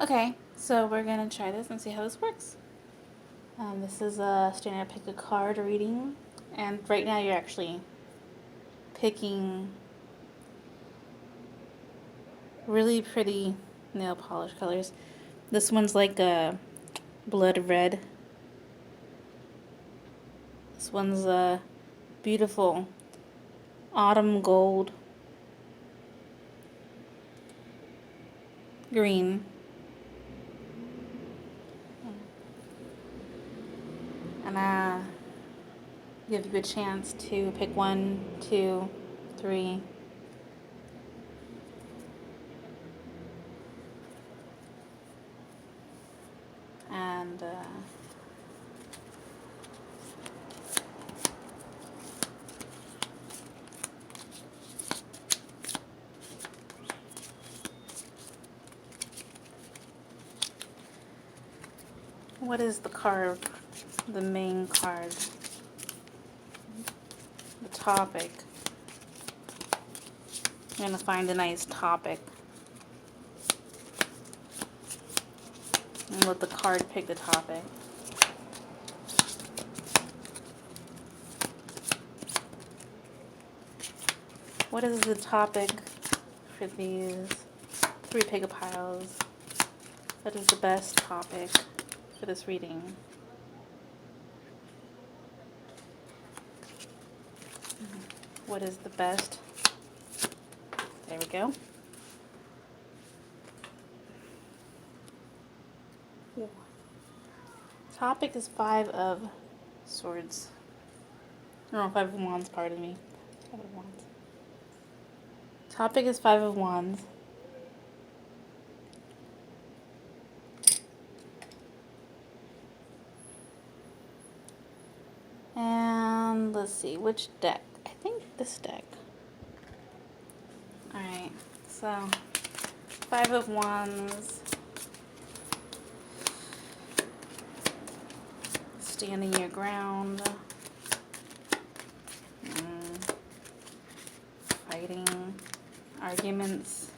Okay, so we're gonna try this and see how this works. This is a standard pick a card reading, and right now you're actually picking really pretty nail polish colors. This one's like a blood red. This one's a beautiful autumn gold, green, and give you a chance to pick 1, 2, 3. And what is the card, the main card, the topic? I'm going to find a nice topic and let the card pick the topic. What is the topic for these 3 pick piles? What is the best topic for this reading? What is the best? There we go. Topic is 5 of Swords. No, 5 of Wands, pardon me. 5 of Wands. Topic is 5 of Wands. And let's see, which deck? I think this deck. Alright, so 5 of Wands. Standing your ground. Fighting. Arguments.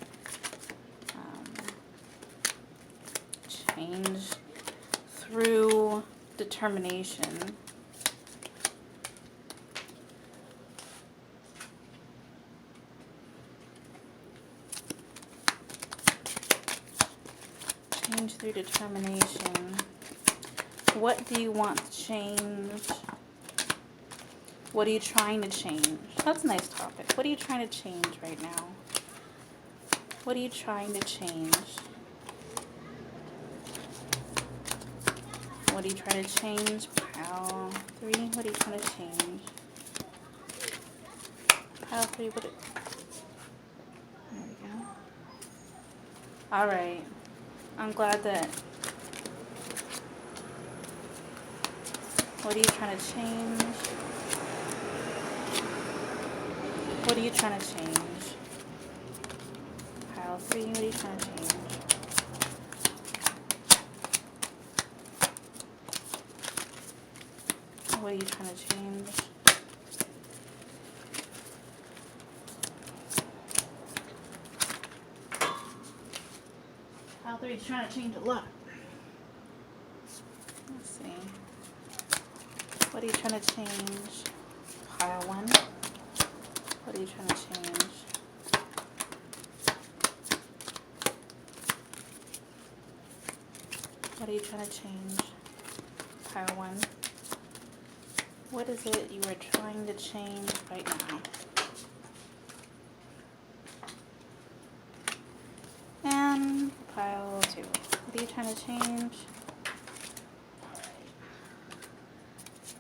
Change through determination. Change through determination. What do you want to change? What are you trying to change? That's a nice topic. What are you trying to change right now? What are you trying to change? What are you trying to change? Pile 3. What are you trying to change? Pile 3. There we go. Alright. I'm glad that. What are you trying to change? What are you trying to change? Pile 3, what are you trying to change? What are you trying to change? Pile 3 is trying to change a lot. Let's see. What are you trying to change? Pile 1. What are you trying to change? What are you trying to change? Pile 1. What is it you are trying to change right now? And pile 2. What are you trying to change?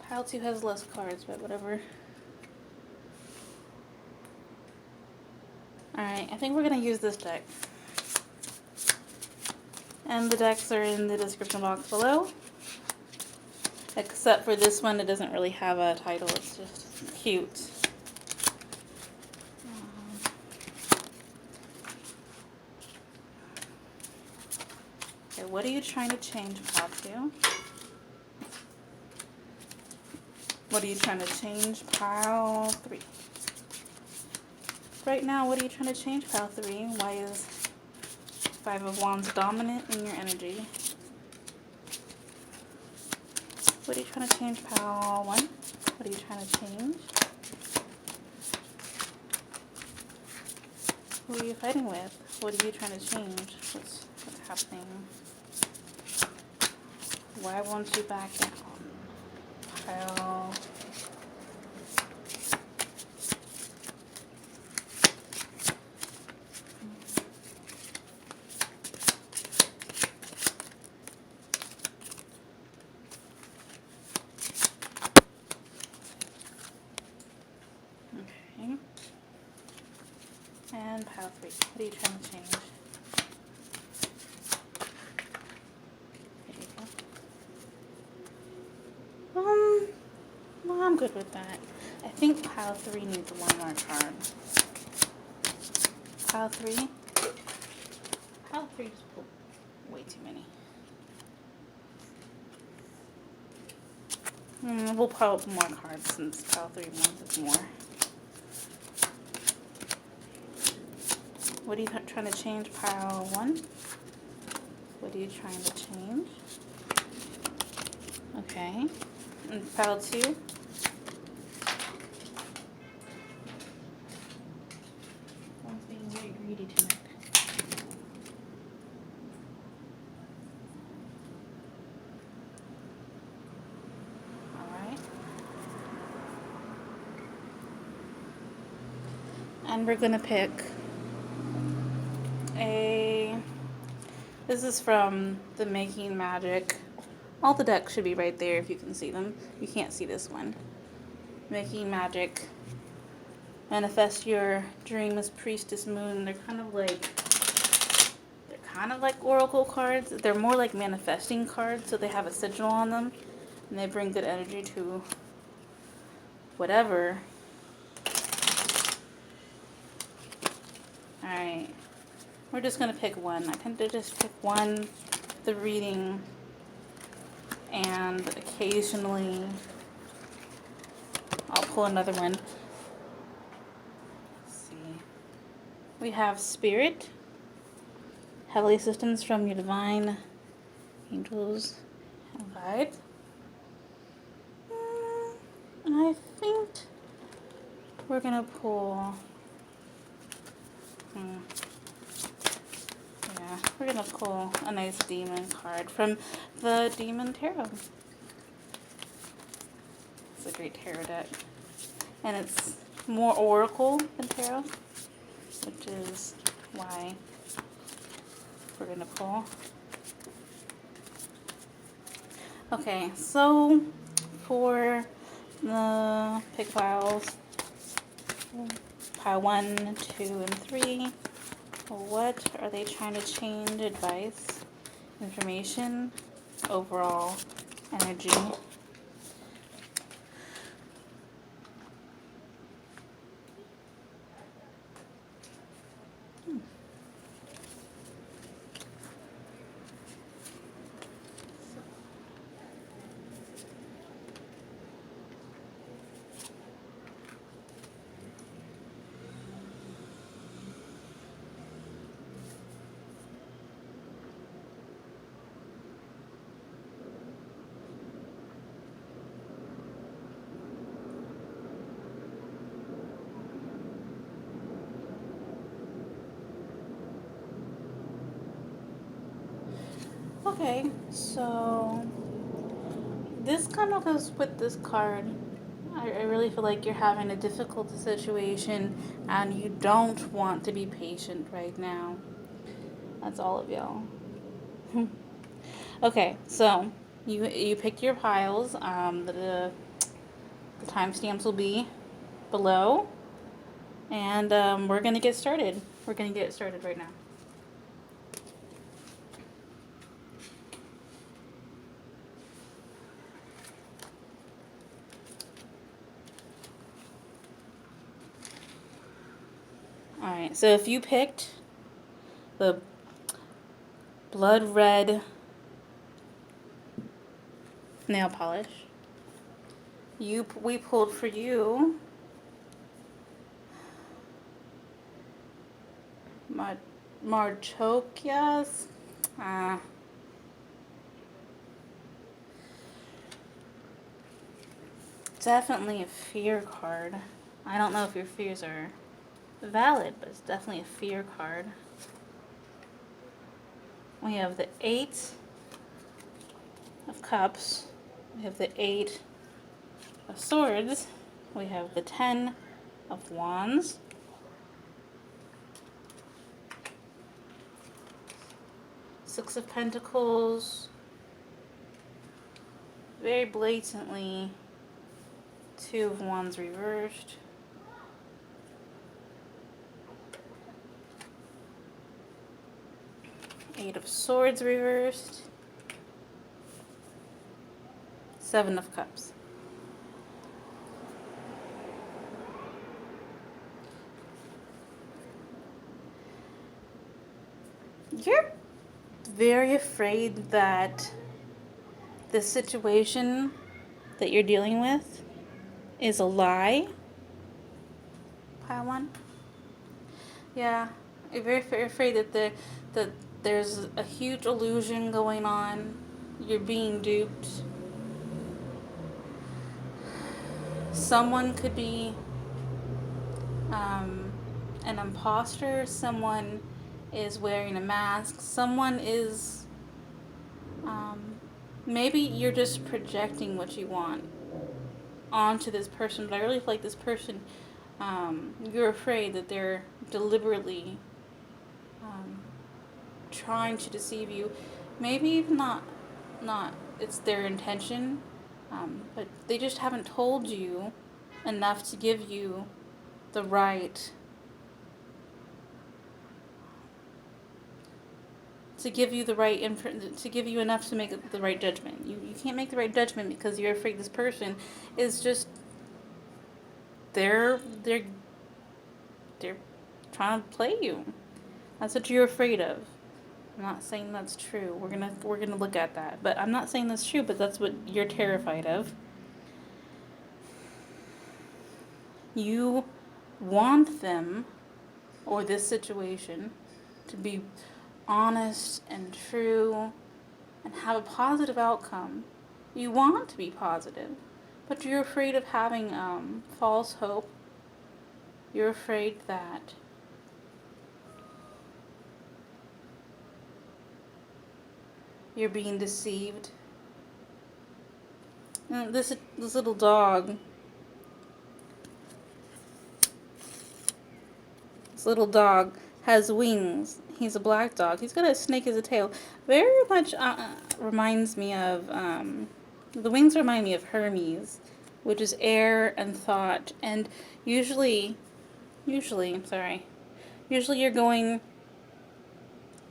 Pile 2 has less cards, but whatever. Alright, I think we're going to use this deck. And the decks are in the description box below. Except for this one, it doesn't really have a title, it's just cute. Okay, what are you trying to change, pile 2? What are you trying to change, pile 3? Right now, what are you trying to change, pile 3? Why is Five of Wands dominant in your energy. What are you trying to change, pal? One. What are you trying to change? Who are you fighting with? What are you trying to change? What's happening? Why won't you back down? Pile. Okay. And pile 3. What are you trying to change? Well, I'm good with that. I think pile 3 needs one more card. Pile 3? Pile 3 just pulled way too many. We'll pile up more cards since pile 3 wants more. What are you trying to change, pile 1? What are you trying to change? Okay. And pile 2? One's being very greedy tonight. Alright. And we're gonna pick this is from the Making Magick. All the decks should be right there if you can see them. You can't see this one. Making Magick. Manifest your dream as Priestess Moon. They're kind of like oracle cards. They're more like manifesting cards, so they have a sigil on them, and they bring good energy to whatever. Alright. We're just going to pick one. I tend to just pick one, the reading, and occasionally I'll pull another one. Let's see. We have Spirit, heavenly assistance from your divine angels and guides. And I think we're going to pull... Yeah, we're going to pull a nice demon card from the Demon Tarot. It's a great tarot deck. And it's more oracle than tarot, which is why we're going to pull. Okay, so for the pick piles, pile 1, 2, and 3. What are they trying to change? Advice, information, overall energy. Okay, so this kind of goes with this card. I really feel like you're having a difficult situation and you don't want to be patient right now. That's all of y'all. Okay, so you picked your piles. The timestamps will be below. And we're going to get started. We're going to get started right now. Alright, so if you picked the blood red nail polish, we pulled for you Marchokias. Definitely a fear card. I don't know if your fears are valid, but it's definitely a fear card. We have the 8 of Cups. We have the 8 of Swords. We have the 10 of Wands. Six of Pentacles. Very blatantly, 2 of Wands reversed. Eight of Swords reversed. 7 of Cups. You're very afraid that the situation that you're dealing with is a lie. Pile 1. Yeah, you're very afraid that there's a huge illusion going on. You're being duped. Someone could be an imposter. Someone is wearing a mask. Someone is maybe you're just projecting what you want onto this person, but I really feel like this person, you're afraid that they're deliberately trying to deceive you. Maybe even not it's their intention, but they just haven't told you enough to give you the right to give you enough to make the right judgment. You can't make the right judgment because you're afraid this person is just they're trying to play you. That's what you're afraid of. I'm not saying that's true. We're gonna look at that, but I'm not saying that's true. But that's what you're terrified of. You want them or this situation to be honest and true and have a positive outcome. You want to be positive, but you're afraid of having false hope. You're afraid that you're being deceived. And this little dog. This little dog has wings. He's a black dog. He's got a snake as a tail. Very much reminds me of, the wings remind me of Hermes, which is air and thought. And usually you're going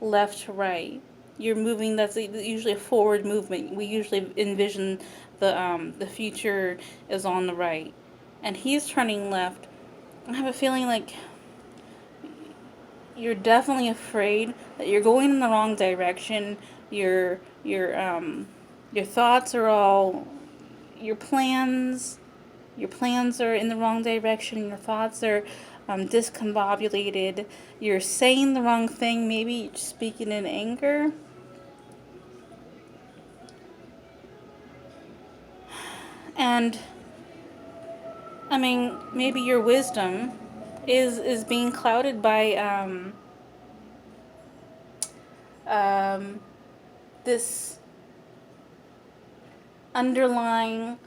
left to right. You're moving, that's usually a forward movement. We usually envision the future is on the right. And he's turning left. I have a feeling like you're definitely afraid that you're going in the wrong direction. Your thoughts are all your plans are in the wrong direction. Your thoughts are discombobulated. You're saying the wrong thing, maybe speaking in anger. And I mean, maybe your wisdom is being clouded by this underlying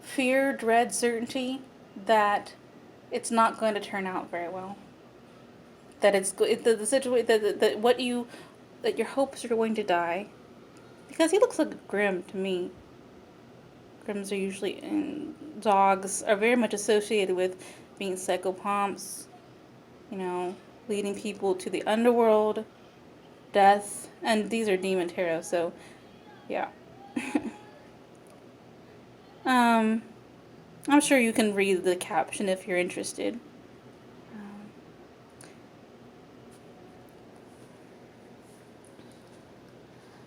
fear, dread, certainty that it's not going to turn out very well. That the situation that your hopes are going to die, because he looks like Grim to me. Grims are usually dogs are very much associated with being psychopomps, leading people to the underworld, death, and these are demon tarot, so yeah. I'm sure you can read the caption if you're interested.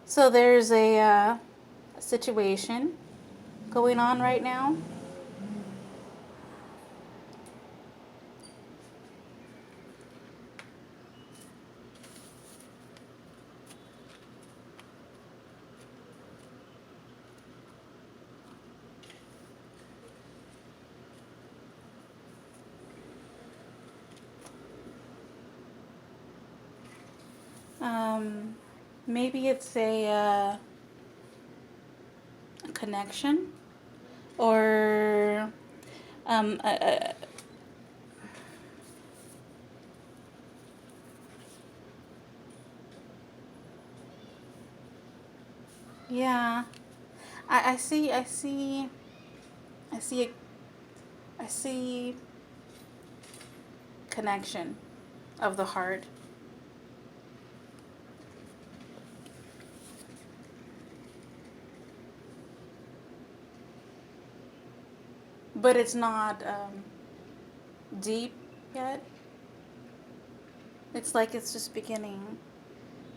So there's a situation going on right now. Maybe it's a connection, or um, a, a, yeah. I see. I see. I see connection of the heart. But it's not deep yet. It's like it's just beginning,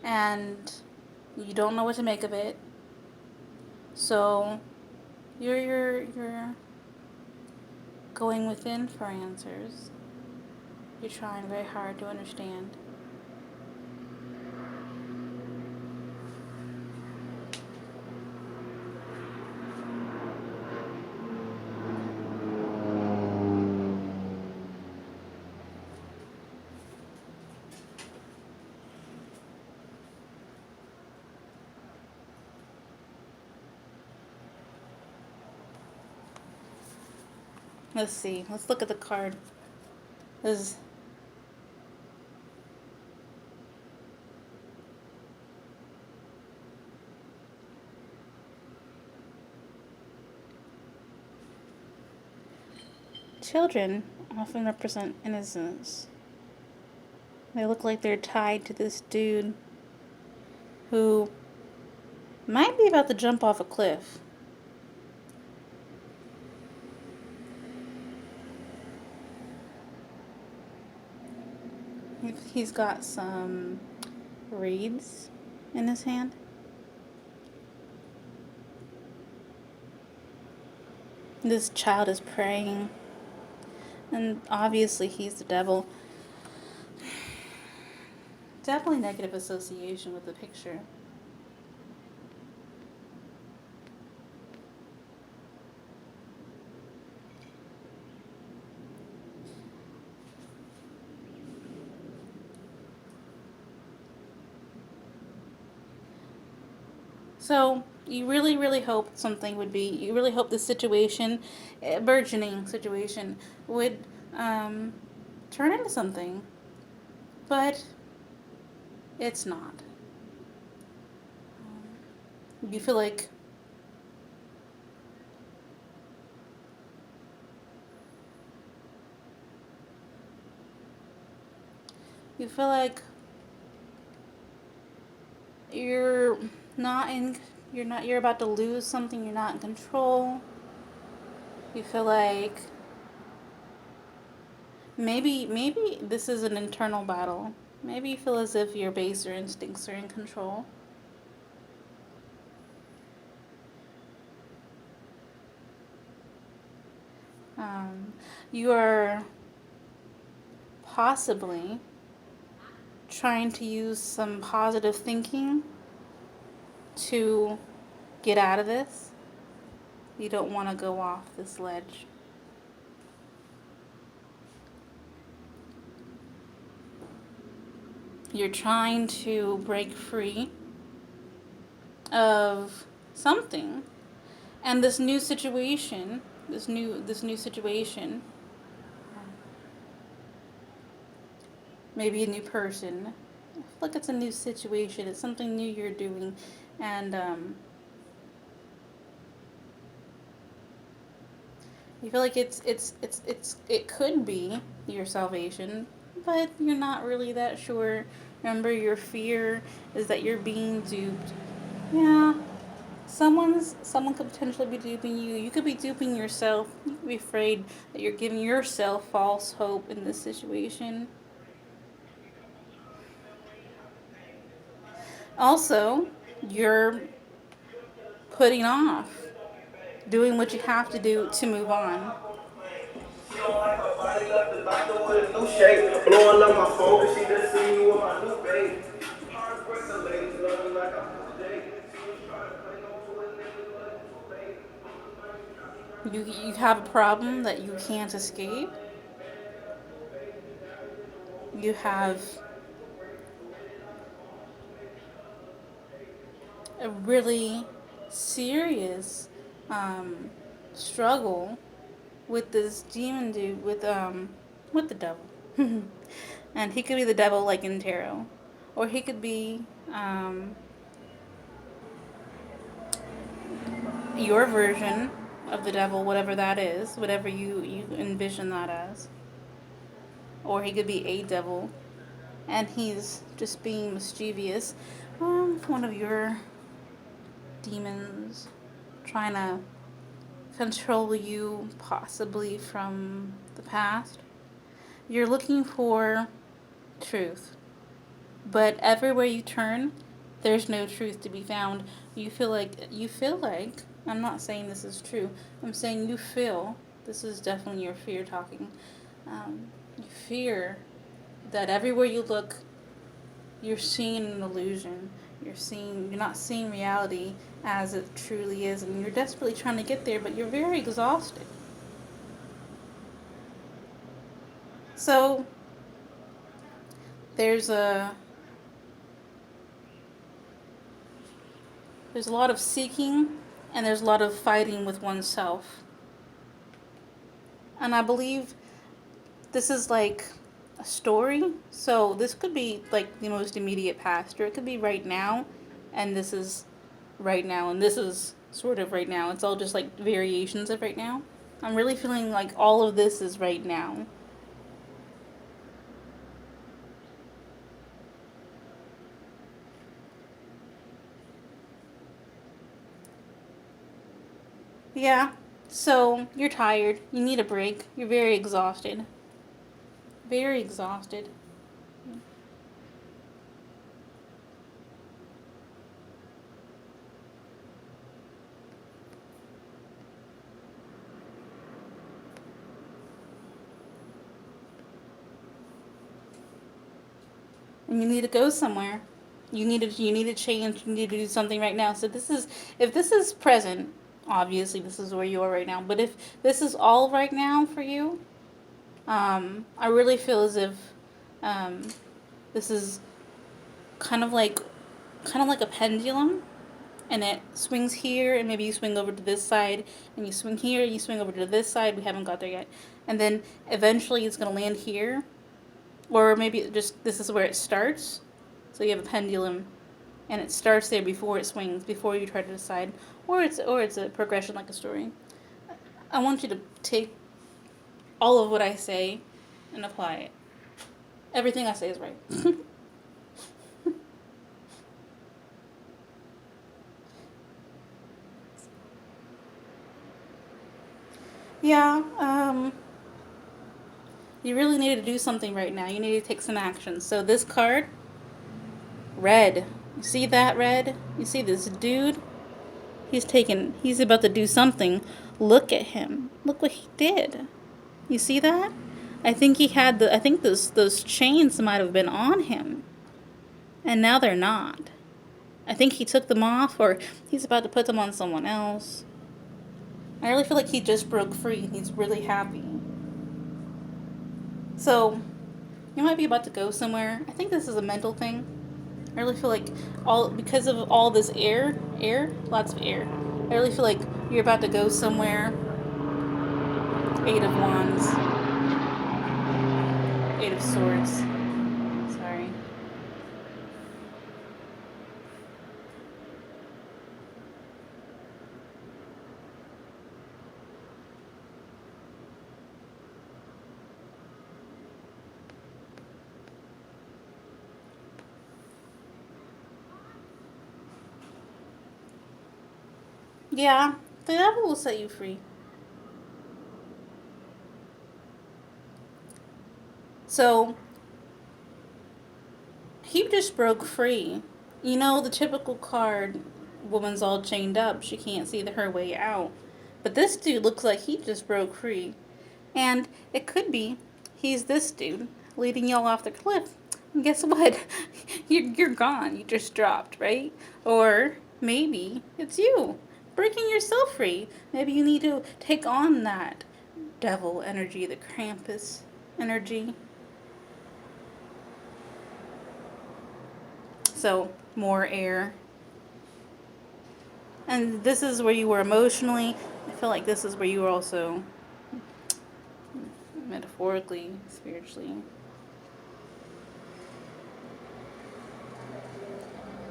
and you don't know what to make of it. So you're going within for answers. You're trying very hard to understand. Let's see. Let's look at the card. There's children often represent innocence. They look like they're tied to this dude who might be about to jump off a cliff. He's got some reeds in his hand. This child is praying, and obviously he's the devil. Definitely negative association with the picture. So you really, really hope something would be. You really hope the situation, a burgeoning situation, would turn into something, but it's not. You feel like you feel like you're not in. You're not. You're about to lose something. You're not in control. You feel like maybe this is an internal battle. Maybe you feel as if your baser instincts are in control. You are possibly trying to use some positive thinking to get out of this. You don't want to go off this ledge. You're trying to break free of something, and this new situation, this new situation, maybe a new person. I feel like it's a new situation. It's something new you're doing, and you feel like it could be your salvation, but you're not really that sure. Remember, your fear is that you're being duped. Yeah, someone could potentially be duping you. You could be duping yourself. You could be afraid that you're giving yourself false hope in this situation. Also, you're putting off doing what you have to do to move on. You have a problem that you can't escape. You have a really serious struggle with this demon dude with the devil. And he could be the devil like in tarot, or he could be your version of the devil, whatever that is, whatever you envision that as. Or he could be a devil, and he's just being mischievous. One of your demons trying to control you, possibly from the past. You're looking for truth, but everywhere you turn, there's no truth to be found. You feel like, I'm not saying this is true, I'm saying you feel, this is definitely your fear talking. You fear that everywhere you look, you're seeing an illusion. You're not seeing reality as it truly is, and you're desperately trying to get there, but you're very exhausted. So there's a there's a lot of seeking, and there's a lot of fighting with oneself. And I believe this is like a story. So this could be like the most immediate past, or it could be right now, and this is right now, and this is sort of right now. It's all just like variations of right now. I'm really feeling like all of this is right now. Yeah. So you're tired. You need a break. You're very exhausted. Very exhausted. And you need to go somewhere. You need to change. You need to do something right now. So this is, if this is present, obviously this is where you are right now. But if this is all right now for you, I really feel as if um, this is kind of like a pendulum, and it swings here, and maybe you swing over to this side, and you swing here, you swing over to this side. We haven't got there yet, and then eventually it's gonna land here, or maybe just this is where it starts. So you have a pendulum, and it starts there before it swings, before you try to decide, or it's a progression like a story. I want you to take all of what I say and apply it. Everything I say is right. Yeah, you really need to do something right now. You need to take some action. So this card, red. You see that red? You see this dude? He's about to do something. Look at him. Look what he did. You see that? I think those chains might have been on him. And now they're not. I think he took them off, or he's about to put them on someone else. I really feel like he just broke free. He's really happy. So, you might be about to go somewhere. I think this is a mental thing. I really feel like because of all this lots of air. I really feel like you're about to go somewhere. Eight of Wands, Eight of Swords. Sorry. Yeah, the devil will set you free. So, he just broke free. You know, the typical card, woman's all chained up, she can't see her way out. But this dude looks like he just broke free. And it could be he's this dude leading y'all off the cliff. And guess what? You're gone. You just dropped, right? Or maybe it's you breaking yourself free. Maybe you need to take on that devil energy, the Krampus energy. So, more air. And this is where you were emotionally. I feel like this is where you were also metaphorically, spiritually.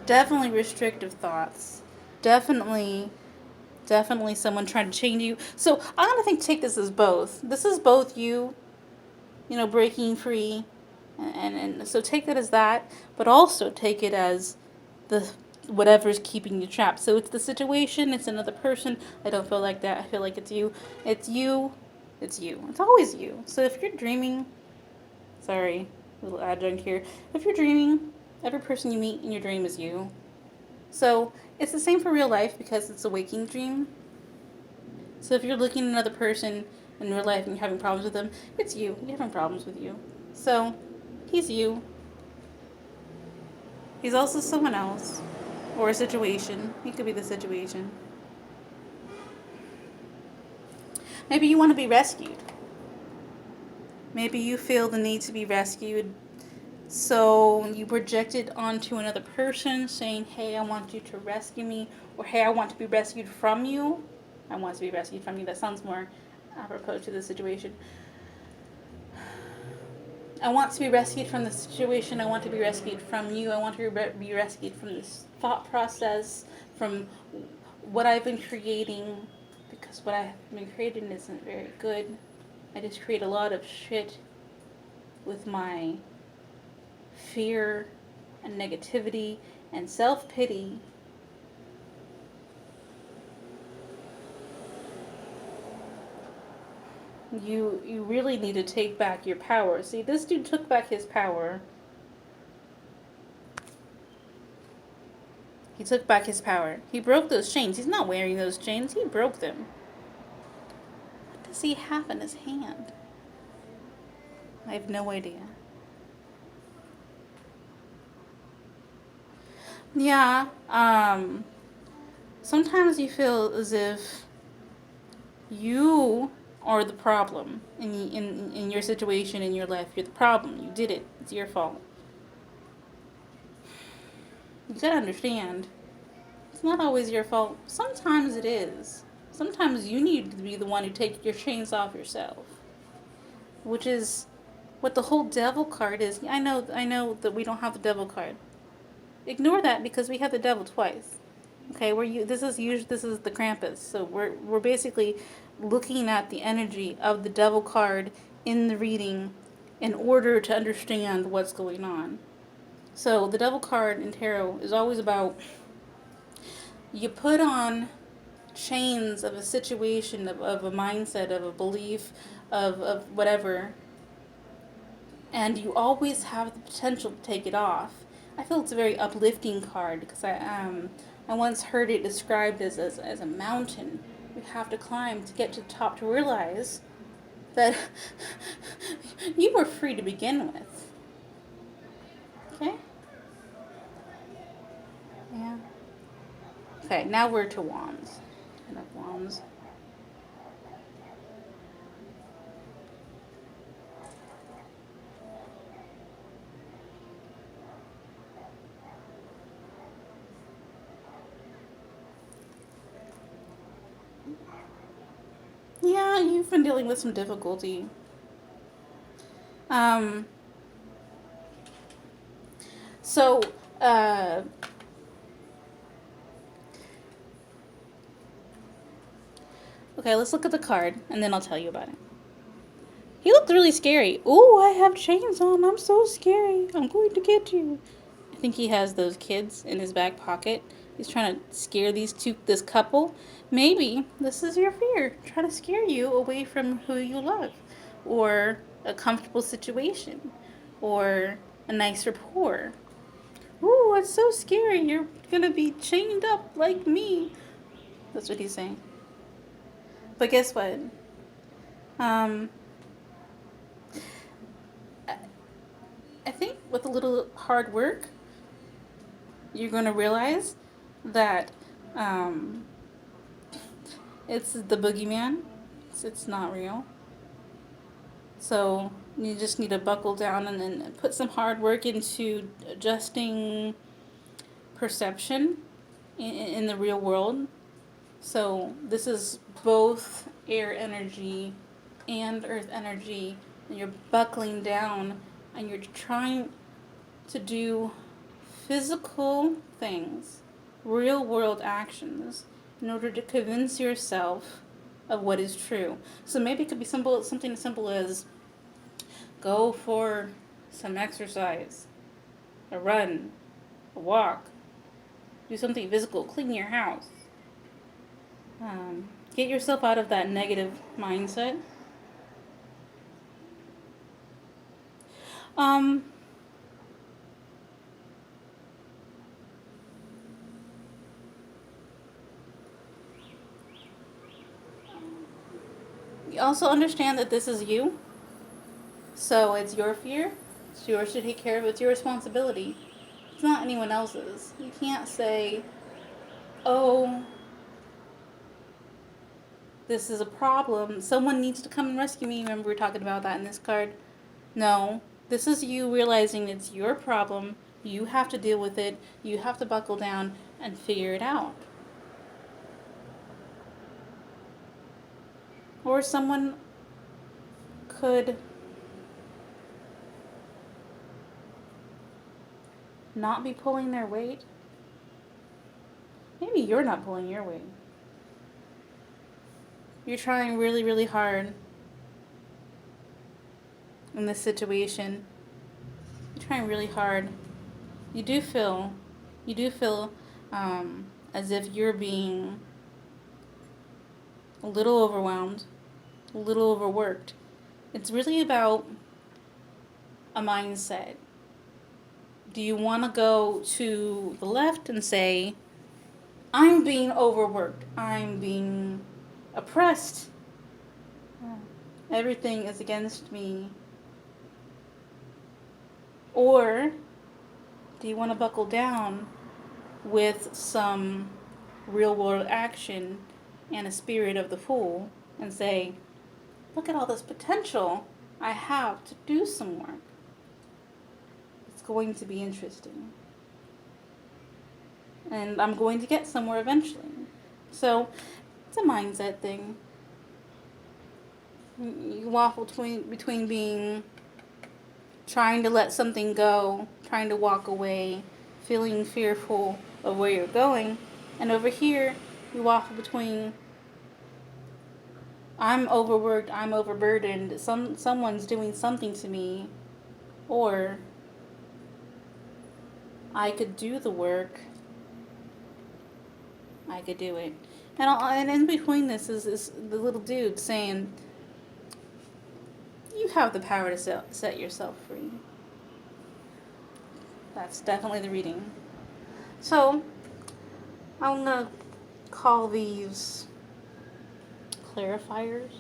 Definitely restrictive thoughts. Definitely someone trying to change you. So I'm gonna take this as both. This is both you, breaking free, and so take that as that, but also take it as the whatever's keeping you trapped. So it's the situation, it's another person. I don't feel like that. I feel like it's you. It's you. It's you. It's always you. So if you're dreaming, sorry, little adjunct here. If you're dreaming, every person you meet in your dream is you. So it's the same for real life because it's a waking dream. So if you're looking at another person in real life and you're having problems with them, it's you. You're having problems with you. So he's you. He's also someone else. Or a situation. He could be the situation. Maybe you want to be rescued. Maybe you feel the need to be rescued. So you project it onto another person saying, hey, I want you to rescue me. Or hey, I want to be rescued from you. I want to be rescued from you. That sounds more apropos to the situation. I want to be rescued from the situation. I want to be rescued from you. I want to be rescued from this thought process, from what I've been creating, because what I've been creating isn't very good. I just create a lot of shit with my fear and negativity and self-pity. You really need to take back your power. See, this dude took back his power. He took back his power. He broke those chains. He's not wearing those chains. He broke them. What does he have in his hand? I have no idea. Yeah, sometimes you feel as if you are the problem in your situation, in your life. You're the problem. You did it. It's your fault. You gotta understand, it's not always your fault. Sometimes it is. Sometimes you need to be the one who takes your chains off yourself. Which is what the whole devil card is. I know that we don't have the devil card. Ignore that because we have the devil twice. Okay, this is the Krampus. So we're basically looking at the energy of the devil card in the reading in order to understand what's going on. So the devil card in tarot is always about, you put on chains of a situation, of a mindset, of a belief, of whatever, and you always have the potential to take it off. I feel it's a very uplifting card because I once heard it described as a mountain you have to climb to get to the top to realize that you were free to begin with. Okay? Yeah. Okay, now we're to wands. Ten of wands. Yeah, you've been dealing with some difficulty. So, okay, let's look at the card, and then I'll tell you about it. He looked really scary. Ooh, I have chains on. I'm so scary. I'm going to get you. I think he has those kids in his back pocket. He's trying to scare this couple. Maybe this is your fear. Trying to scare you away from who you love. Or a comfortable situation. Or a nice rapport. Ooh, it's so scary. You're going to be chained up like me. That's what he's saying. But guess what? I think with a little hard work, you're going to realize that it's the boogeyman. It's not real. So you just need to buckle down and then put some hard work into adjusting perception in the real world. So this is both air energy and earth energy, and you're buckling down and you're trying to do physical things, real world actions, in order to convince yourself of what is true. So maybe it could be something as simple as go for some exercise, a run, a walk, do something physical, clean your house. Get yourself out of that negative mindset. Um, you also understand that this is you, so it's your fear. It's yours to take care of. It's your responsibility. It's not anyone else's. You can't say, "Oh, this is a problem. Someone needs to come and rescue me." Remember we were talking about that in this card? No, this is you realizing it's your problem. You have to deal with it. You have to buckle down and figure it out. Or someone could not be pulling their weight. Maybe you're not pulling your weight. You're trying really, really hard in this situation. You're trying really hard. You do feel as if you're being a little overwhelmed, a little overworked. It's really about a mindset. Do you want to go to the left and say, I'm being overworked, I'm being oppressed, everything is against me? Or do you want to buckle down with some real world action and a spirit of the fool and say, look at all this potential I have to do some work. It's going to be interesting. And I'm going to get somewhere eventually. So it's a mindset thing. You waffle between being trying to let something go, trying to walk away, feeling fearful of where you're going, and over here you waffle between I'm overworked, I'm overburdened, someone's doing something to me, or I could do the work, I could do it. And in between this is the little dude saying, you have the power to set yourself free. That's definitely the reading. So, I'm going to call these clarifiers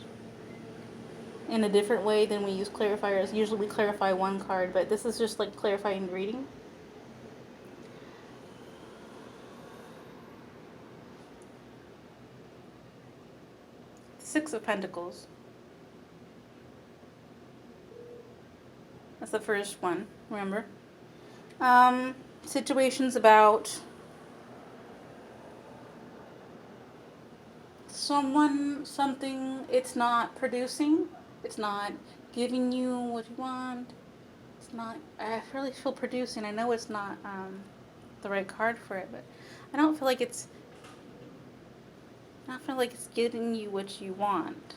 in a different way than we use clarifiers. Usually we clarify one card, but this is just like clarifying the reading. Six of Pentacles. That's the first one, remember? Situations about someone, something, it's not producing, it's not giving you what you want, it's not, I really feel producing. I know it's not the right card for it, but I don't feel like it's giving you what you want.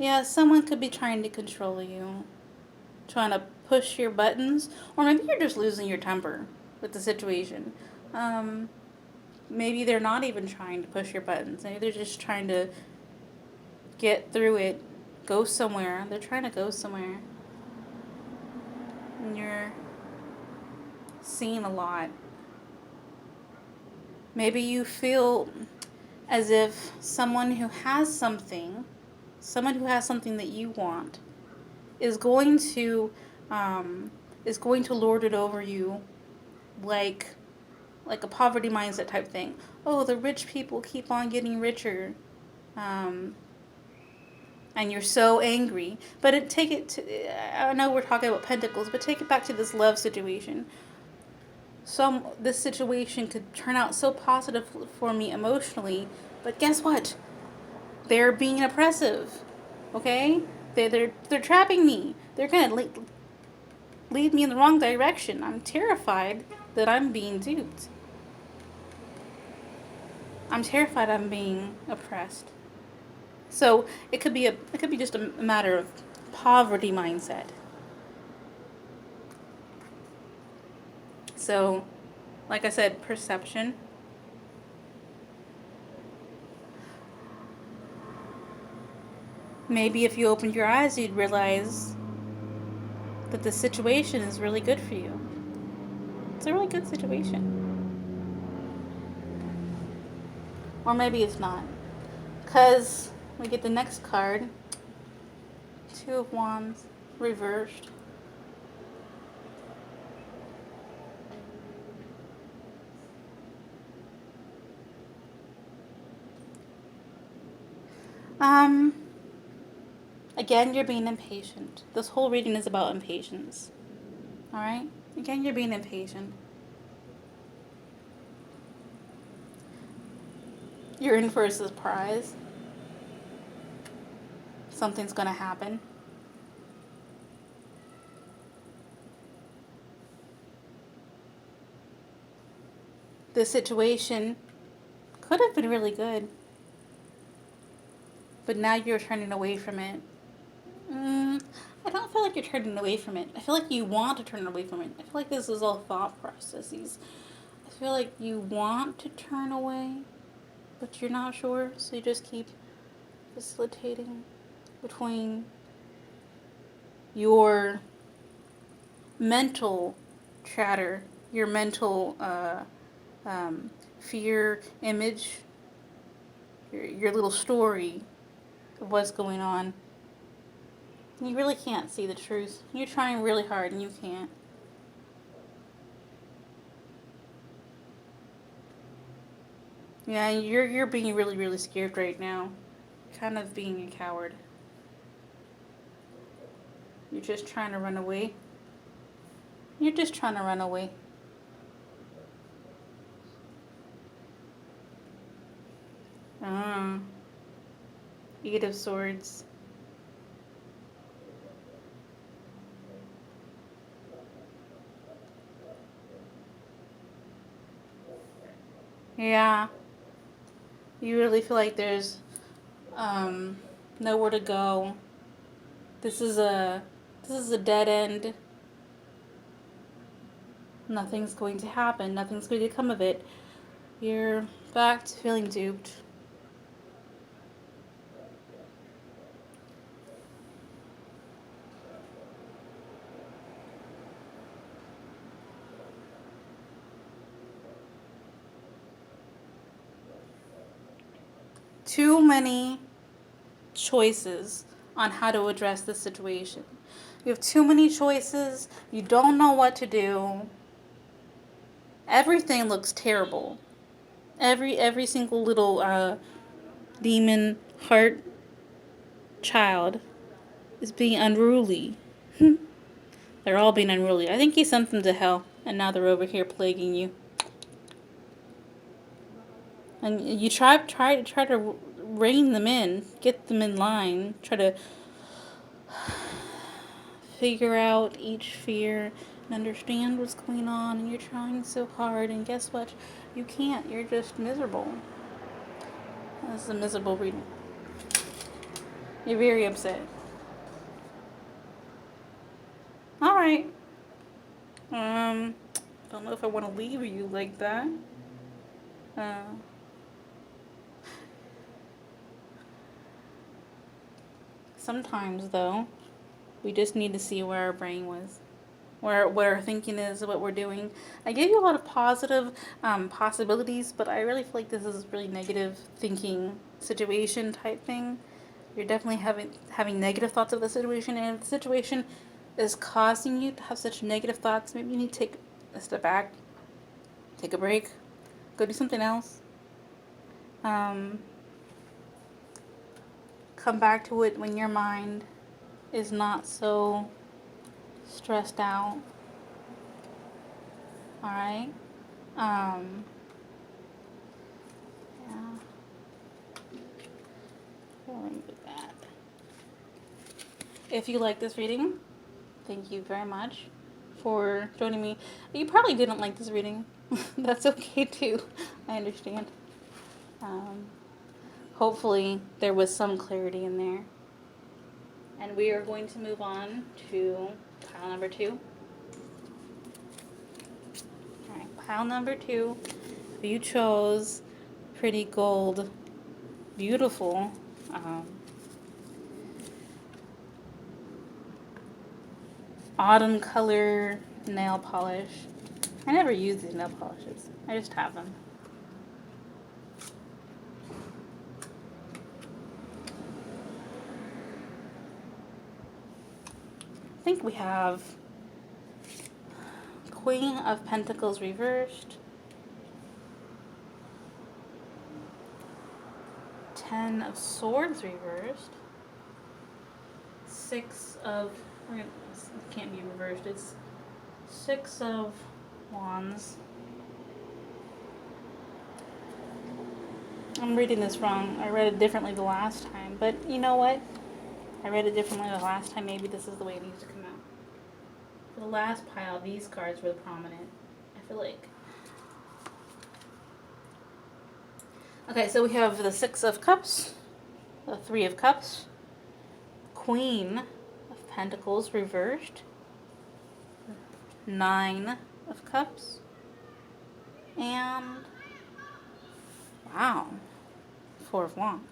Yeah, someone could be trying to control you, trying to push your buttons, or maybe you're just losing your temper with the situation. Maybe they're not even trying to push your buttons. Maybe they're just trying to get through it, go somewhere. They're trying to go somewhere. And you're seeing a lot. Maybe you feel as if someone who has something that you want, is going to lord it over you, like a poverty mindset type thing. Oh, the rich people keep on getting richer. and you're so angry. But take it to, I know we're talking about pentacles, but take it back to this love situation. This situation could turn out so positive for me emotionally, but guess what? They're being oppressive. Okay? They're trapping me. They're gonna lead me in the wrong direction. I'm terrified that I'm being duped. I'm terrified I'm being oppressed. So it could be just a matter of poverty mindset. So, like I said, perception. Maybe if you opened your eyes, you'd realize that the situation is really good for you. It's a really good situation. Or maybe it's not. Because we get the next card. Two of Wands reversed. Again, you're being impatient. This whole reading is about impatience. Alright? Again, you're being impatient. You're in for a surprise. Something's gonna happen. This situation could have been really good, but now you're turning away from it. I don't feel like you're turning away from it. I feel like you want to turn away from it. I feel like this is all thought processes. I feel like you want to turn away, but you're not sure, so you just keep facilitating between your mental chatter, your mental fear image, your little story of what's going on. You really can't see the truth. You're trying really hard and you can't. Yeah, you're being really, really scared right now. Kind of being a coward. You're just trying to run away. You're just trying to run away. Eight of Swords. Yeah. You really feel like there's nowhere to go. This is a dead end. Nothing's going to happen. Nothing's going to come of it. You're back to feeling duped. Too many choices on how to address the situation. You have too many choices. You don't know what to do. Everything looks terrible. Every single little demon heart child is being unruly. They're all being unruly. I think he sent them to hell, and now they're over here plaguing you. And you try to rein them in, get them in line, try to figure out each fear and understand what's going on, and you're trying so hard, and guess what? You can't. You're just miserable. This is a miserable reading. You're very upset. Alright. Don't know if I want to leave you like that. Sometimes, though, we just need to see where our brain was, what our thinking is, what we're doing. I gave you a lot of positive possibilities, but I really feel like this is really negative thinking situation type thing. You're definitely having negative thoughts of the situation, and if the situation is causing you to have such negative thoughts, maybe you need to take a step back, take a break, go do something else. come back to it when your mind is not so stressed out. Alright? Yeah. Remember that. If you like this reading, thank you very much for joining me. You probably didn't like this reading. That's okay too. I understand. Hopefully there was some clarity in there. And we are going to move on to pile number 2. Alright, pile number 2. You chose Pretty Gold, beautiful. Autumn color nail polish. I never use these nail polishes. I just have them. I think we have Queen of Pentacles reversed, 10 of Swords reversed, 6 of, it can't be reversed, it's 6 of Wands. I'm reading this wrong. I read it differently the last time, but you know what? I read it differently the last time. Maybe this is the way it needs to come out. For the last pile, these cards were prominent. I feel like. Okay, so we have the 6 of Cups, the 3 of Cups, Queen of Pentacles reversed, 9 of Cups, and wow, 4 of Wands.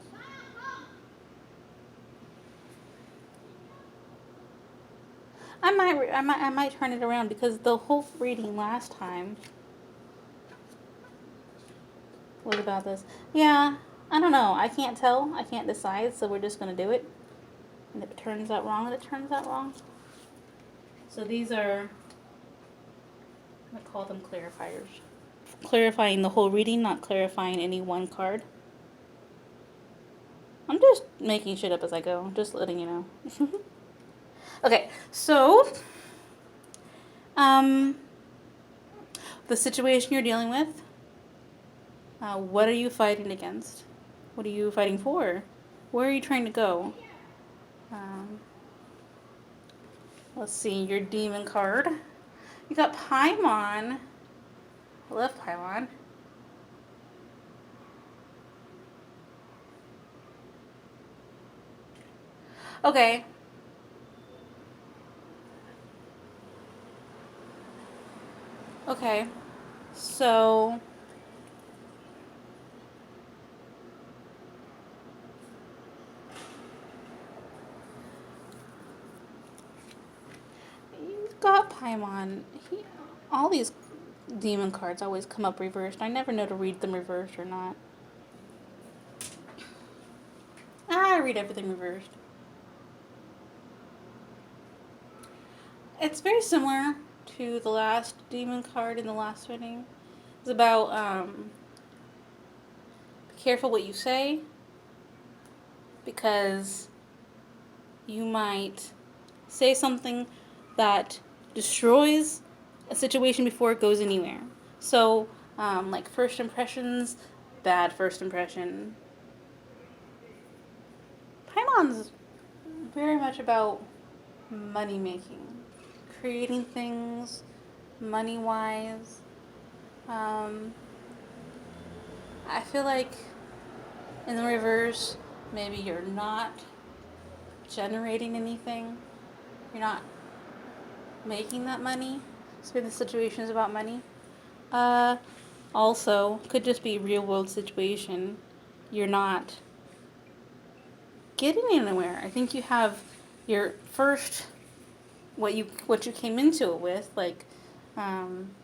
I might turn it around because the whole reading last time was about this. Yeah, I don't know. I can't tell. I can't decide, so we're just going to do it. And if it turns out wrong, then it turns out wrong. So these are, I call them clarifiers. Clarifying the whole reading, not clarifying any one card. I'm just making shit up as I go. Just letting you know. Okay, so the situation you're dealing with, what are you fighting against? What are you fighting for? Where are you trying to go? Let's see, your Demon card. You got Paimon. I love Paimon. Okay. Okay. So you got Paimon. All these Demon cards always come up reversed. I never know to read them reversed or not. I read everything reversed. It's very similar to the last Demon card in the last reading. It's about be careful what you say, because you might say something that destroys a situation before it goes anywhere. So, like first impressions, bad first impression. Paimon's very much about money making, creating things, money-wise. I feel like in the reverse, maybe you're not generating anything. You're not making that money. So maybe the situation is about money. Also, could just be a real world situation. You're not getting anywhere. I think you have your first, what you came into it with, like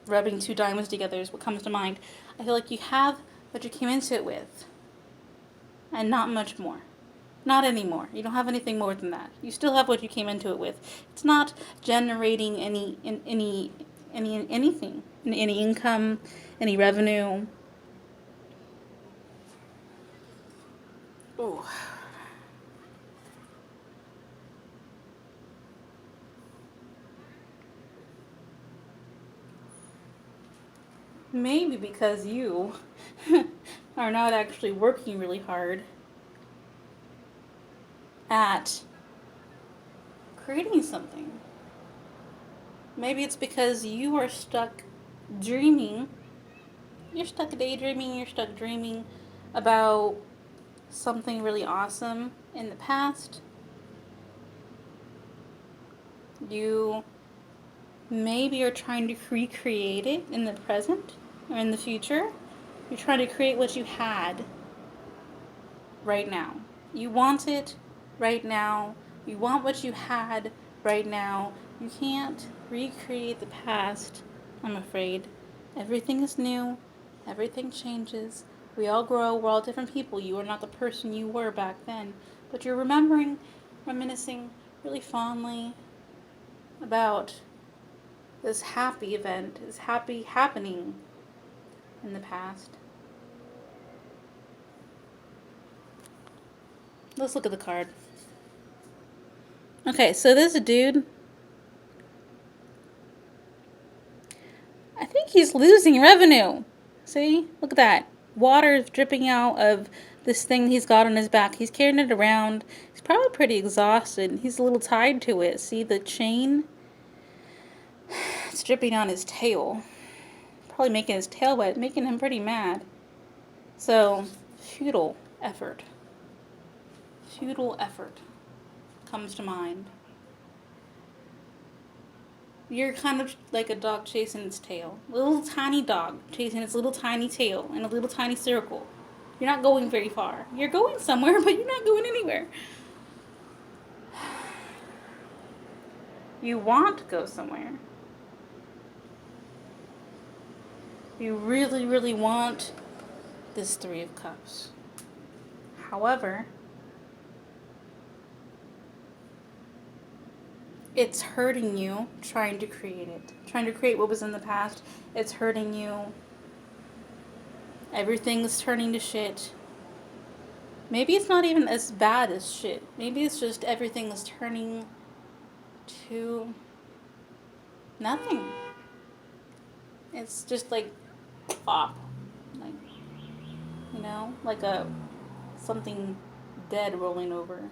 rubbing 2 diamonds together is what comes to mind. I feel like you have what you came into it with, and not much more. Not anymore. You don't have anything more than that. You still have what you came into it with. It's not generating anything, any income, any revenue. Ooh. Maybe because you are not actually working really hard at creating something. Maybe it's because you are stuck dreaming. You're stuck daydreaming, you're stuck dreaming about something really awesome in the past. You maybe are trying to recreate it in the present or in the future. You're trying to create what you had right now. You want it right now. You want what you had right now. You can't recreate the past, I'm afraid. Everything is new. Everything changes. We all grow. We're all different people. You are not the person you were back then. But you're remembering, reminiscing really fondly about this happy event, this happy happening in the past. Let's look at the card. Okay, so this dude, I think he's losing revenue. See? Look at that. Water is dripping out of this thing he's got on his back. He's carrying it around. He's probably pretty exhausted. He's a little tied to it. See the chain? It's dripping on his tail. Probably making his tail wet, making him pretty mad. So, futile effort. Futile effort comes to mind. You're kind of like a dog chasing its tail. A little tiny dog chasing its little tiny tail in a little tiny circle. You're not going very far. You're going somewhere, but you're not going anywhere. You want to go somewhere. You really, really want this Three of Cups. However, it's hurting you trying to create it. Trying to create what was in the past. It's hurting you. Everything's turning to shit. Maybe it's not even as bad as shit. Maybe it's just everything is turning to nothing. It's just like pop. Like, you know, like a something dead rolling over.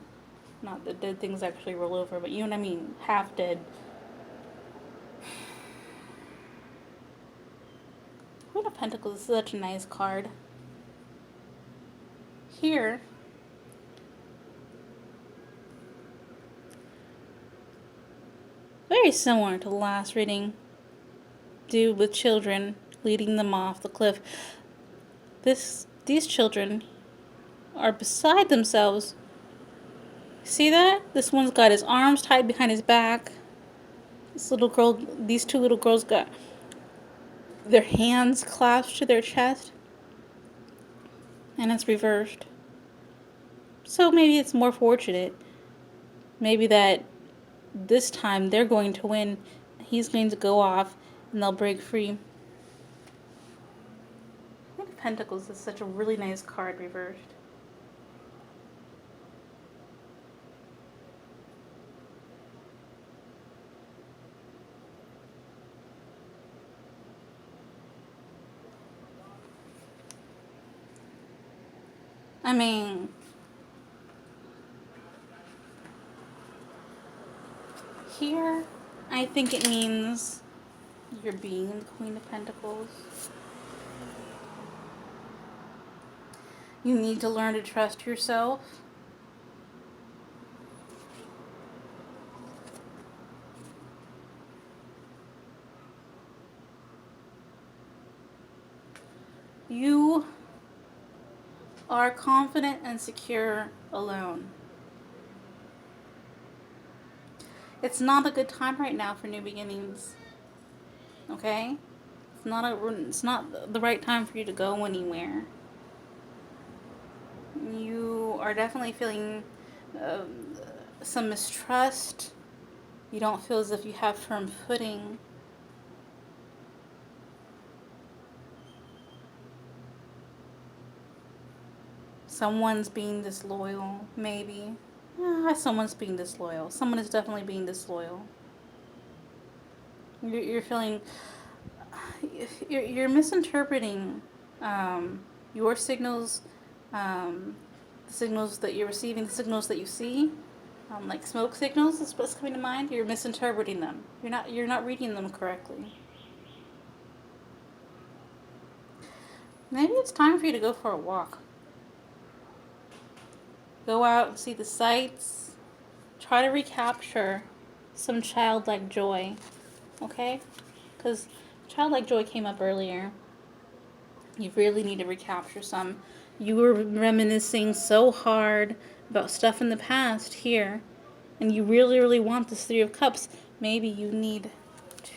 Not that dead things actually roll over, but you know what I mean? Half dead. Queen of Pentacles is such a nice card. Here, very similar to the last reading. Dude with children leading them off the cliff. These children are beside themselves. See that? This one's got his arms tied behind his back. These two little girls got their hands clasped to their chest. And it's reversed. So maybe it's more fortunate. Maybe that this time they're going to win. He's going to go off and they'll break free. Queen of Pentacles is such a really nice card reversed. I mean, here, I think it means you're being the Queen of Pentacles. You need to learn to trust yourself. You are confident and secure alone. It's not a good time right now for new beginnings. Okay? It's not the right time for you to go anywhere. You are definitely feeling some mistrust. You don't feel as if you have firm footing. Someone's being disloyal, maybe. Someone's being disloyal. Someone is definitely being disloyal. You're feeling you're misinterpreting your signals, the signals that you're receiving, the signals that you see, like smoke signals is what's coming to mind. You're misinterpreting them. You're not reading them correctly. Maybe it's time for you to go for a walk. Go out and see the sights. Try to recapture some childlike joy, okay? Because childlike joy came up earlier. You really need to recapture some. You were reminiscing so hard about stuff in the past here, and you really, really want this Three of Cups. Maybe you need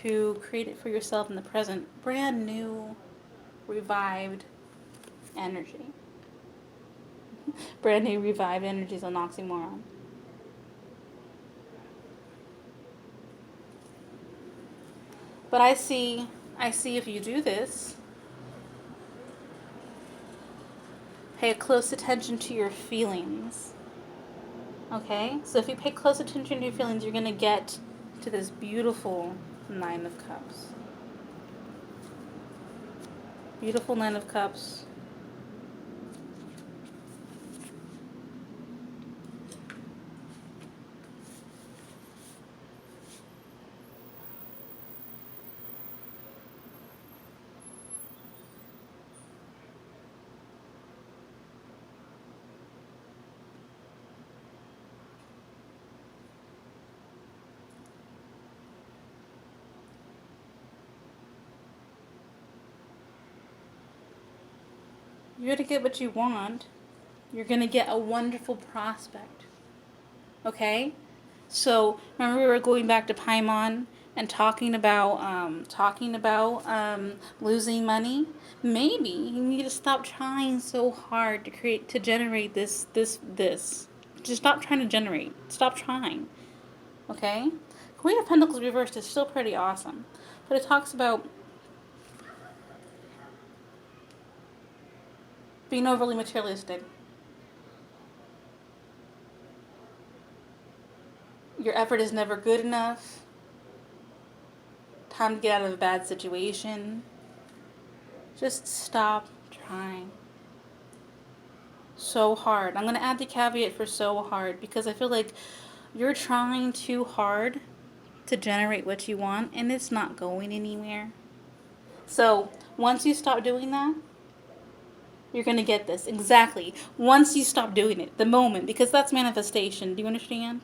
to create it for yourself in the present. Brand new, revived energy. Brand new, revived energy is an oxymoron. But I see if you do this, pay close attention to your feelings. Okay? So if you pay close attention to your feelings, you're going to get to this beautiful Nine of Cups. Beautiful Nine of Cups. You're going to get what you want. You're going to get a wonderful prospect. Okay? So, remember we were going back to Paimon and talking about losing money? Maybe you need to stop trying so hard to generate this. Just stop trying to generate. Stop trying. Okay? Queen of Pentacles reversed is still pretty awesome. But it talks about being overly materialistic. Your effort is never good enough. Time to get out of a bad situation. Just stop trying so hard. I'm going to add the caveat for so hard because I feel like you're trying too hard to generate what you want and it's not going anywhere. So once you stop doing that, you're going to get this. Exactly. Once you stop doing it, the moment, because that's manifestation. Do you understand?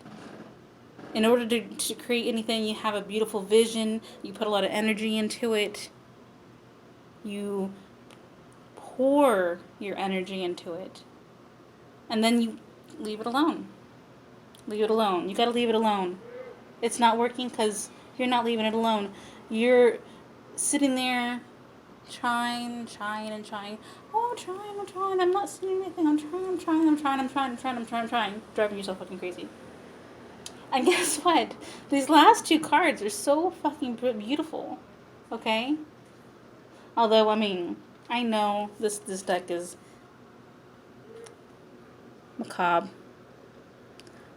In order to create anything, you have a beautiful vision. You put a lot of energy into it. You pour your energy into it. And then you leave it alone. Leave it alone. You got to leave it alone. It's not working because you're not leaving it alone. You're sitting there trying. Oh, I'm trying. I'm not seeing anything. I'm trying. Driving yourself fucking crazy. And guess what? These last two cards are so fucking beautiful. Okay? Although, I mean, I know this deck is macabre.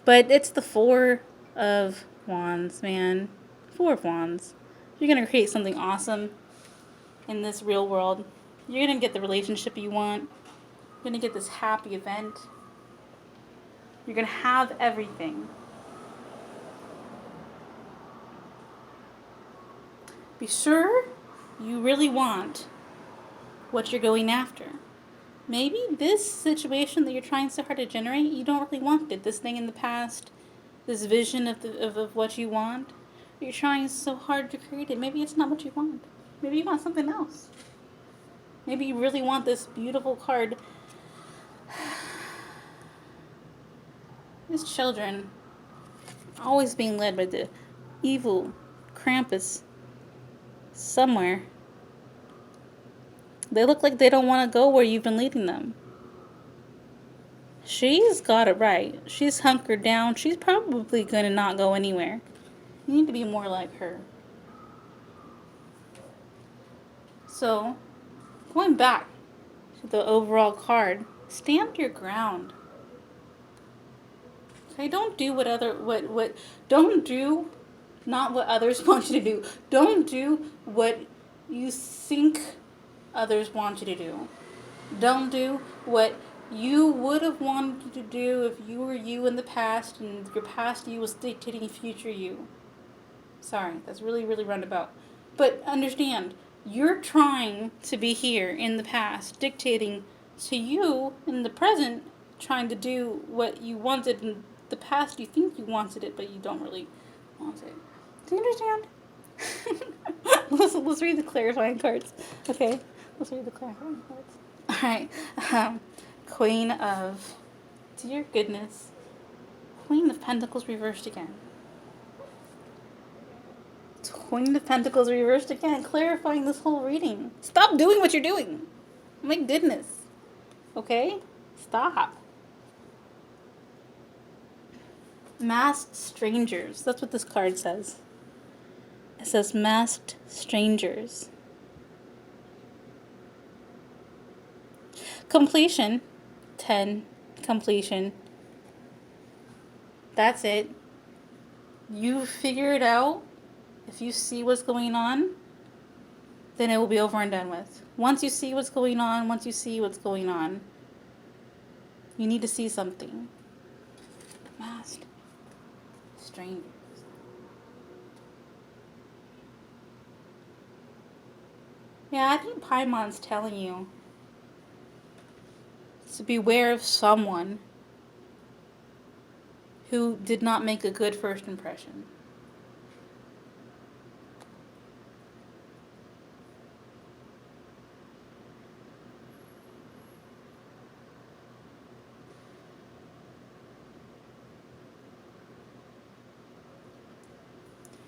But it's the Four of Wands, man. Four of Wands. You're going to create something awesome in this real world. You're going to get the relationship you want. You're going to get this happy event. You're going to have everything. Be sure you really want what you're going after. Maybe this situation that you're trying so hard to generate, you don't really want it. This thing in the past, this vision of what you want, you're trying so hard to create it. Maybe it's not what you want. Maybe you want something else. Maybe you really want this beautiful card. These children always being led by the evil Krampus somewhere. They look like they don't want to go where you've been leading them. She's got it right. She's hunkered down. She's probably going to not go anywhere. You need to be more like her. So, going back to the overall card, stand your ground. Okay, don't do not what others want you to do. Don't do what you think others want you to do. Don't do what you would have wanted to do if you were you in the past and your past you was dictating future you. Sorry, that's really, really roundabout. But understand, you're trying to be here in the past, dictating to you in the present, trying to do what you wanted in the past. You think you wanted it, but you don't really want it. Do you understand? let's read the clarifying cards. Okay, let's read the clarifying cards. All right, Queen of, dear goodness, Queen of Pentacles reversed again. Queen of Pentacles reversed again, clarifying this whole reading. Stop doing what you're doing. My goodness. Okay? Stop. Masked strangers. That's what this card says. It says masked strangers. Completion. 10. Completion. That's it. You figure it out. If you see what's going on, then it will be over and done with. Once you see what's going on, you need to see something. Masked strangers. Yeah, I think Paimon's telling you to beware of someone who did not make a good first impression.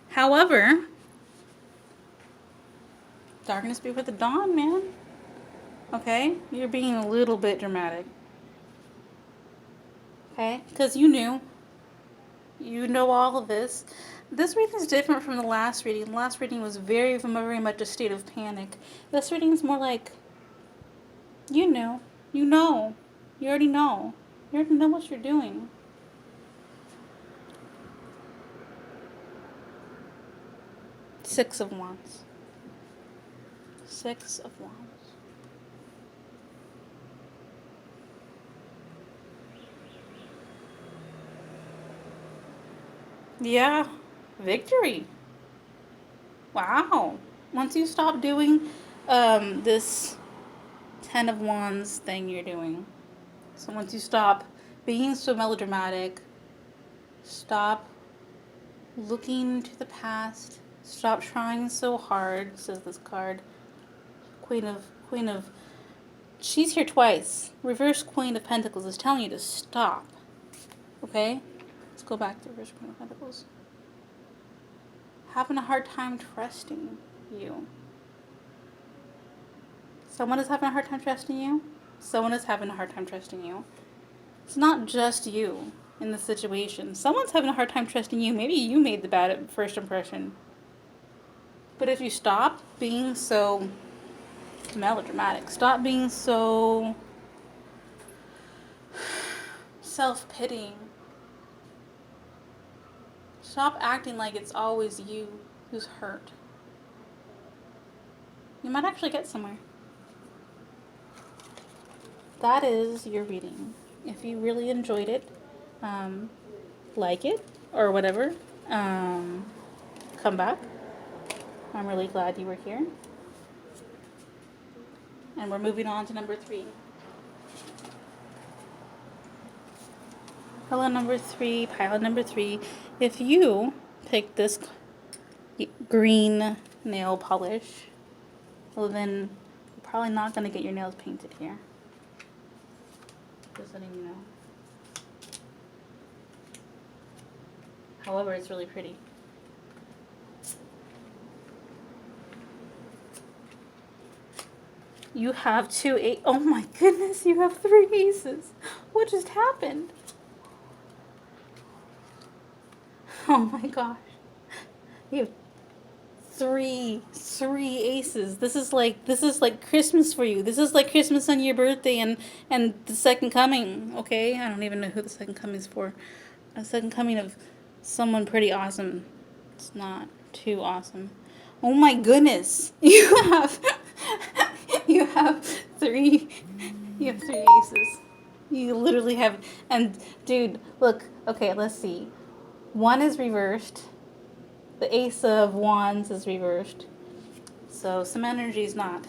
However, darkness before the dawn, man. Okay? You're being a little bit dramatic. Okay? Because you knew. You know all of this. This reading is different from the last reading. The last reading was very, very much a state of panic. This reading is more like, you know. You know. You already know. You already know what you're doing. Six of Wands. Six of Wands. Yeah, victory. Wow. Once you stop doing this Ten of Wands thing you're doing. So once you stop being so melodramatic, stop looking to the past, stop trying so hard, says this card. Queen of, she's here twice. Reverse Queen of Pentacles is telling you to stop. Okay? Let's go back to Reverse Queen of Pentacles. Having a hard time trusting you. Someone is having a hard time trusting you. Someone is having a hard time trusting you. It's not just you in the situation. Someone's having a hard time trusting you. Maybe you made the bad first impression. But if you stop being so melodramatic, stop being so self-pitying, stop acting like it's always you who's hurt, you might actually get somewhere. That is your reading. If you really enjoyed it, like it or whatever, come back. I'm really glad you were here. And we're moving on to number 3. Pile number 3, pile number 3. If you pick this green nail polish, well then you're probably not going to get your nails painted here. Just letting you know. However, it's really pretty. You have 2 8. Oh my goodness, you have 3 aces. What just happened? Oh my gosh. You have three aces. This is like Christmas for you. This is like Christmas on your birthday and the second coming, okay? I don't even know who the second coming is for. A second coming of someone pretty awesome. It's not too awesome. Oh my goodness. You have you have three aces. You literally have, and dude, look, okay, let's see. One is reversed. The Ace of Wands is reversed. So some energy is not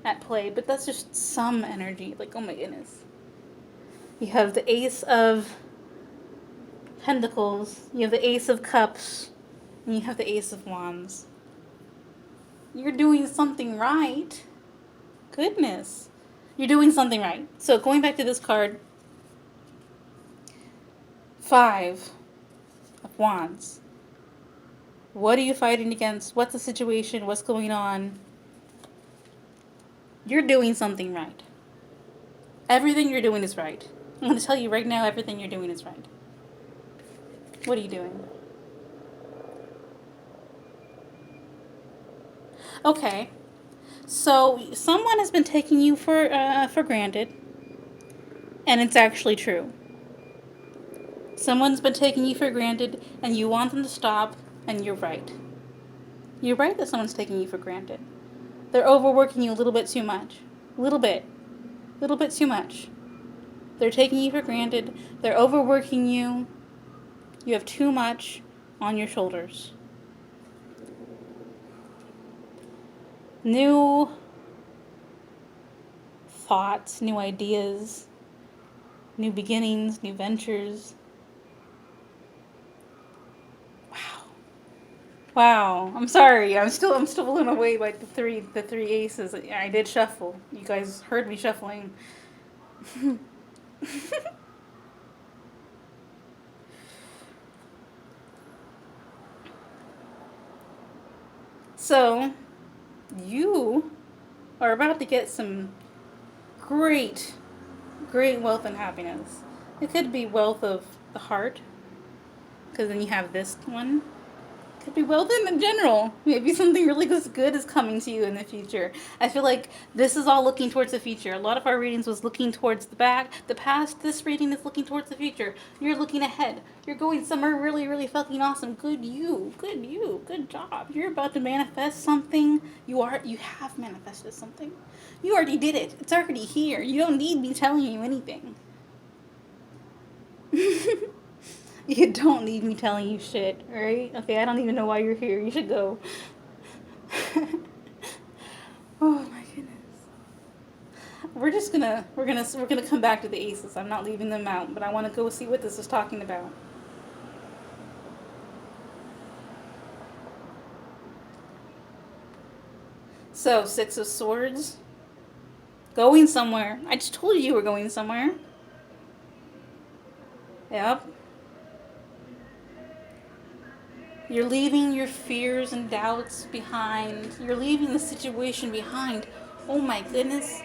at play, but that's just some energy. Like, oh my goodness. You have the Ace of Pentacles, you have the Ace of Cups, and you have the Ace of Wands. You're doing something right. Goodness. You're doing something right. So going back to this card, 5 of Wands. What are you fighting against? What's the situation? What's going on? You're doing something right. Everything you're doing is right. I'm going to tell you right now, everything you're doing is right. What are you doing? Okay. So someone has been taking you for granted, and it's actually true. Someone's been taking you for granted, and you want them to stop, and you're right. You're right that someone's taking you for granted. They're overworking you a little bit too much. A little bit. A little bit too much. They're taking you for granted. They're overworking you. You have too much on your shoulders. New thoughts, new ideas, new beginnings, new ventures. Wow. I'm sorry. I'm still blown away by the three aces. I did shuffle. You guys heard me shuffling. So, you are about to get some great wealth and happiness. It could be wealth of the heart, because then you have this one. Could be wealth in general. Maybe something really good is coming to you in the future. I feel like this is all looking towards the future. A lot of our readings was looking towards the past. This reading is looking towards the future. You're looking ahead. You're going somewhere really fucking awesome. Good you. Good job. You're about to manifest something. You have manifested something. You already did it. It's already here. You don't need me telling you anything. You don't need me telling you shit, right? Okay, I don't even know why you're here. You should go. Oh my goodness. We're gonna come back to the aces. I'm not leaving them out, but I want to go see what this is talking about. So, 6 of Swords. Going somewhere. I just told you were going somewhere. Yep. You're leaving your fears and doubts behind. You're leaving the situation behind. Oh my goodness.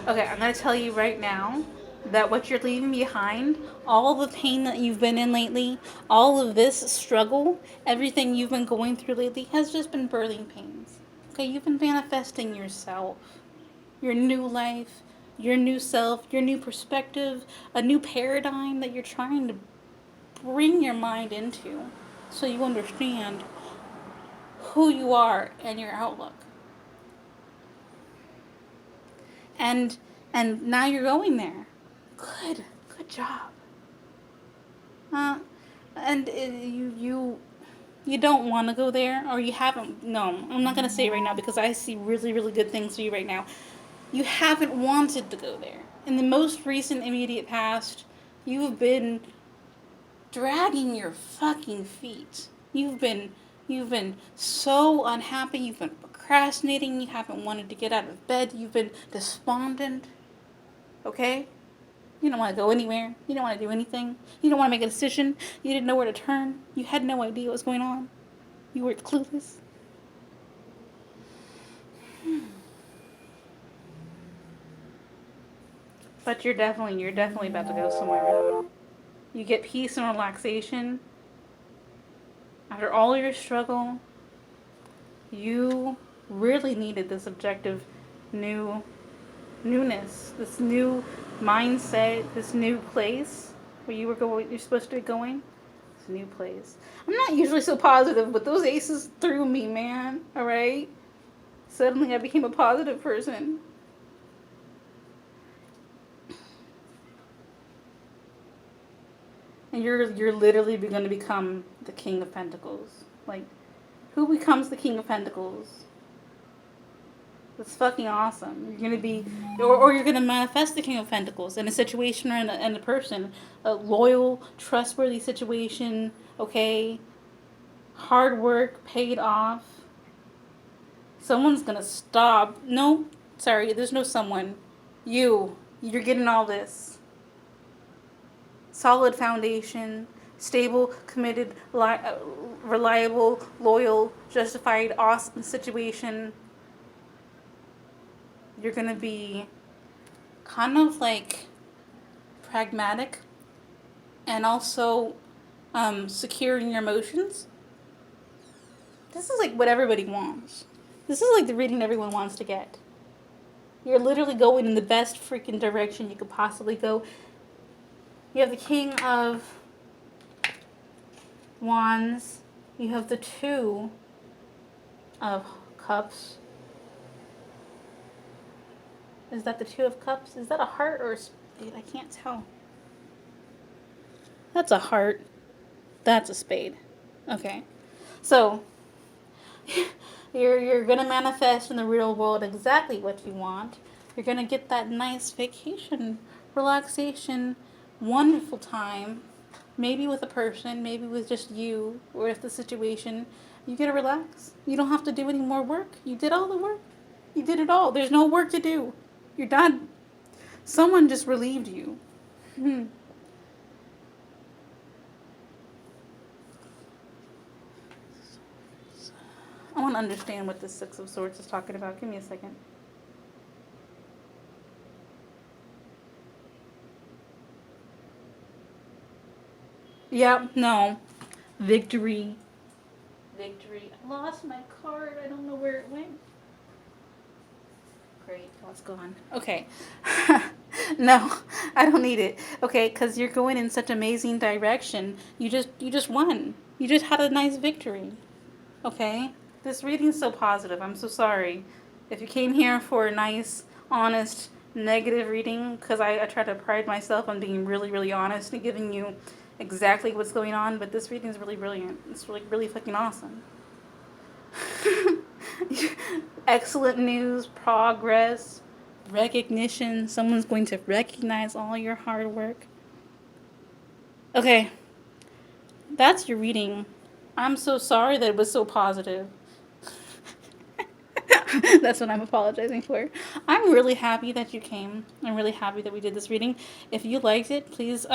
Okay, I'm going to tell you right now that what you're leaving behind, all the pain that you've been in lately, all of this struggle, everything you've been going through lately has just been birthing pains. Okay, you've been manifesting yourself, your new life, your new self, your new perspective, a new paradigm that you're trying to bring your mind into so you understand who you are and your outlook. And now you're going there. Good job. And you don't want to go there, or you haven't. No, I'm not gonna say it right now because I see really good things for you right now. You haven't wanted to go there. In the most recent immediate past, you've been dragging your fucking feet. You've been so unhappy. You've been procrastinating. You haven't wanted to get out of bed. You've been despondent. Okay? You don't want to go anywhere. You don't want to do anything. You don't want to make a decision. You didn't know where to turn. You had no idea what was going on. You were clueless. But you're definitely about to go somewhere. You get peace and relaxation. After all your struggle, you really needed this objective newness, this new mindset, this new place where you're supposed to be going. This new place. I'm not usually so positive, but those aces threw me, man. All right. Suddenly I became a positive person. And you're literally going to become the King of Pentacles. Like, who becomes the King of Pentacles? It's fucking awesome. You're going to be, or you're going to manifest the King of Pentacles in a situation or in a person. A loyal, trustworthy situation, okay? Hard work, paid off. Someone's going to stop. No, sorry, there's no someone. You're getting all this. Solid foundation, stable, committed, reliable, loyal, justified, awesome situation. You're going to be kind of like pragmatic and also secure in your emotions. This is like what everybody wants. This is like the reading everyone wants to get. You're literally going in the best freaking direction you could possibly go. You have the King of Wands. You have the Two of Cups. Is that the Two of Cups? Is that a heart or a spade? I can't tell. That's a heart. That's a spade. Okay. So, you're going to manifest in the real world exactly what you want. You're going to get that nice vacation, relaxation, wonderful time. Maybe with a person, maybe with just you, or if the situation. You get to relax. You don't have to do any more work. You did all the work. You did it all. There's no work to do. You're done. Someone just relieved you. I want to understand what the Six of Swords is talking about. Give me a second. Yeah, no. Victory. Victory. I lost my card. I don't know where it went. Great. Oh, it's gone. Okay. No, I don't need it. Okay, because you're going in such amazing direction. You just won. You just had a nice victory. Okay? This reading's so positive. I'm so sorry. If you came here for a nice, honest, negative reading, because I try to pride myself on being really, really honest and giving you exactly what's going on, but this reading is really brilliant. It's really, really fucking awesome. Excellent news, progress, recognition. Someone's going to recognize all your hard work. Okay. That's your reading. I'm so sorry that it was so positive. That's what I'm apologizing for. I'm really happy that you came. I'm really happy that we did this reading. If you liked it, please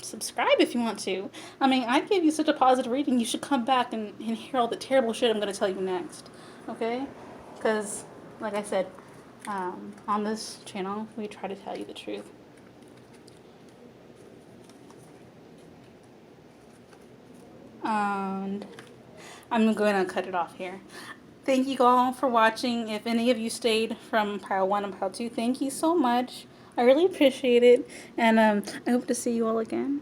subscribe if you want to. I mean, I gave you such a positive reading. You should come back and hear all the terrible shit I'm going to tell you next. Okay? Because, like I said, on this channel, we try to tell you the truth. And I'm going to cut it off here. Thank you all for watching. If any of you stayed from pile 1 and pile 2, thank you so much. I really appreciate it. And I hope to see you all again.